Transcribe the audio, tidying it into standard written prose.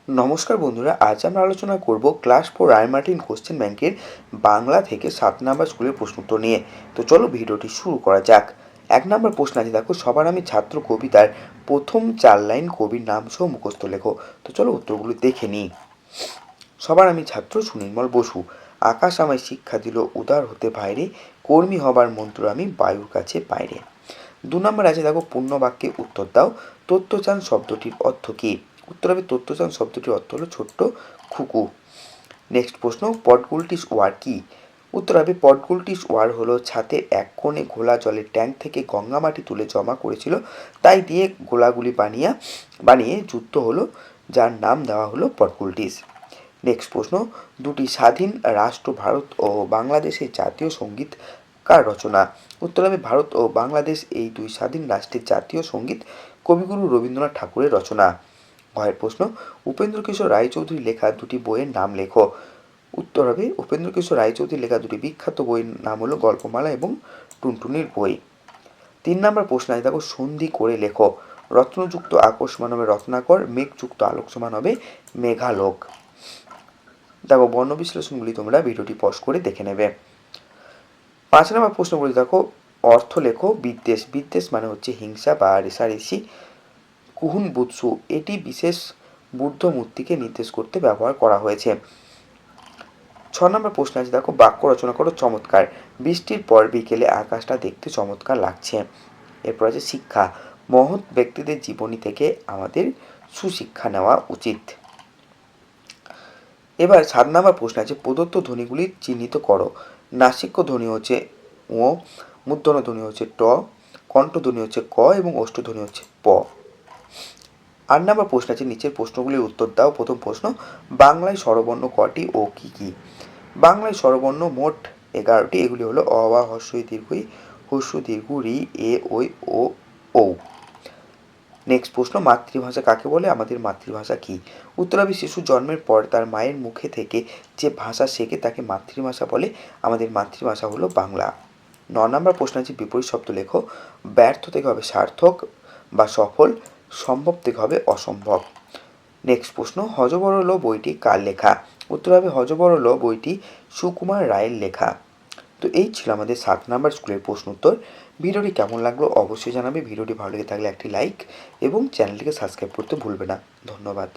নমস্কার বন্ধুরা, আজ আমরা আলোচনা করব ক্লাস 4 রায়মার্টিন কোশ্চেন ব্যাংকের বাংলা থেকে 7 নম্বর স্কুলের প্রশ্নোত্তর নিয়ে। তো চলো ভিডিওটি শুরু করা যাক। 1 নম্বর প্রশ্ন আছে, দেখো, সবার আমি ছাত্র কবিতার প্রথম 4 লাইন কবির নাম সহ মুখস্থ লেখো। তো চলো উত্তরগুলো দেখে নিই। সবার আমি ছাত্র সুনির্মল বসু। আকাশ আমায় শিক্ষা দিল উদার হতে বাইরে, কর্মী হবার মন্ত্র আমি বায়ুর কাছে বাইরে। 2 নম্বর আছে, দেখো, পূর্ণ বাক্যে উত্তর দাও। তত্ত্বচান শব্দটির অর্থ কী? উত্তর হবে তত্ত্বচান শব্দটির অর্থ হলো ছোট্ট খুকু। নেক্সট প্রশ্ন, পটগুলটিস ওয়ার কি? উত্তর হবে পটগুলটিস ওয়ার হলো ছাতের এক কোণে ঘোলা জলের ট্যাঙ্ক থেকে গঙ্গা মাটি তুলে জমা করেছিল, তাই দিয়ে গোলাগুলি বানিয়ে যুদ্ধ হলো, যার নাম দেওয়া হলো পটগুলটিস। নেক্সট প্রশ্ন, দুটি স্বাধীন রাষ্ট্র ভারত ও বাংলাদেশের জাতীয় সঙ্গীত কার রচনা? উত্তর হবে ভারত ও বাংলাদেশ এই দুই স্বাধীন রাষ্ট্রের জাতীয় সঙ্গীত কবিগুরু রবীন্দ্রনাথ ঠাকুরের রচনা। ঘয়ের প্রশ্ন, উপেন্দ্রকিশোর রায়চৌধুরীর লেখা দুটি বইয়ের নাম লেখো। উত্তর হবে উপেন্দ্রকিশোর রায়চৌধুরীর লেখা দুটি বিখ্যাত বইয়ের নাম হলো গল্পমালা এবং টুনটুনির বই। 3 নম্বর প্রশ্ন আছে, দেখো, সন্ধি করে লেখো। রত্নযুক্ত আকস্মান হবে রত্নাকর, মেঘযুক্ত আলোক সমান হবে মেঘালোক। দেখো, বর্ণ বিশ্লেষণগুলি তোমরা ভিডিওটি পজ করে দেখে নেবে। 5 নম্বর প্রশ্ন বলে, দেখো, অর্থ লেখো। বিদ্বেষ, বিদ্বেষ মানে হচ্ছে হিংসা বা রেষারেষি। কুহুন বুৎসু, এটি বিশেষ বুদ্ধ মূর্তিকে নির্দেশ করতে ব্যবহার করা হয়েছে। 6 নম্বর প্রশ্ন আছে, দেখো, বাক্য রচনা করো। চমৎকার, বৃষ্টির পর বিকেলে আকাশটা দেখতে চমৎকার লাগছে। এরপর আছে শিক্ষা, মহৎ ব্যক্তিদের জীবনী থেকে আমাদের সুশিক্ষা নেওয়া উচিত। এবার 7 নম্বর প্রশ্ন আছে, প্রদত্ত ধ্বনিগুলি চিহ্নিত করো। নাসিক্য ধ্বনি হচ্ছে ও, মূর্ধন্য ধ্বনি হচ্ছে ট, কণ্ঠধ্বনি হচ্ছে ক এবং ওষ্ঠধ্বনি হচ্ছে প। 8 নম্বর প্রশ্ন আছে, নিচের প্রশ্নগুলির উত্তর দাও। প্রথম প্রশ্ন, বাংলায় স্বরবর্ণ কটি ও কি কি? বাংলায় স্বরবর্ণ মোট 11টি। এগুলি হলো অ, আ, হ্রস্ব ই, দীর্ঘ ই, হ্রস্ব দীর্ঘ ঋ, এ, ঐ, ও, ঔ। নেক্সট প্রশ্ন, মাতৃভাষা কাকে বলে? আমাদের মাতৃভাষা কি? উত্তর হবে শিশু জন্মের পর তার মায়ের মুখে থেকে যে ভাষা শেখে তাকে মাতৃভাষা বলে। আমাদের মাতৃভাষা হলো বাংলা। 9 নম্বর প্রশ্ন আছে, বিপরীত শব্দ লেখো। ব্যর্থ থেকে হবে সার্থক বা সফল, সম্ভব থেকে হবে অসম্ভব। নেক্সট প্রশ্ন, হযবরল বইটি কার লেখা? উত্তর হবে হযবরল বইটি সুকুমার রায়ের লেখা। তো এই ছিল আমাদের 7 নম্বর স্কুলের প্রশ্ন উত্তর। ভিডিওটি কেমন লাগলো অবশ্যই জানাবে। ভিডিওটি ভালো লেগে থাকলে একটি লাইক এবং চ্যানেলটিকে সাবস্ক্রাইব করতে ভুলবে না। ধন্যবাদ।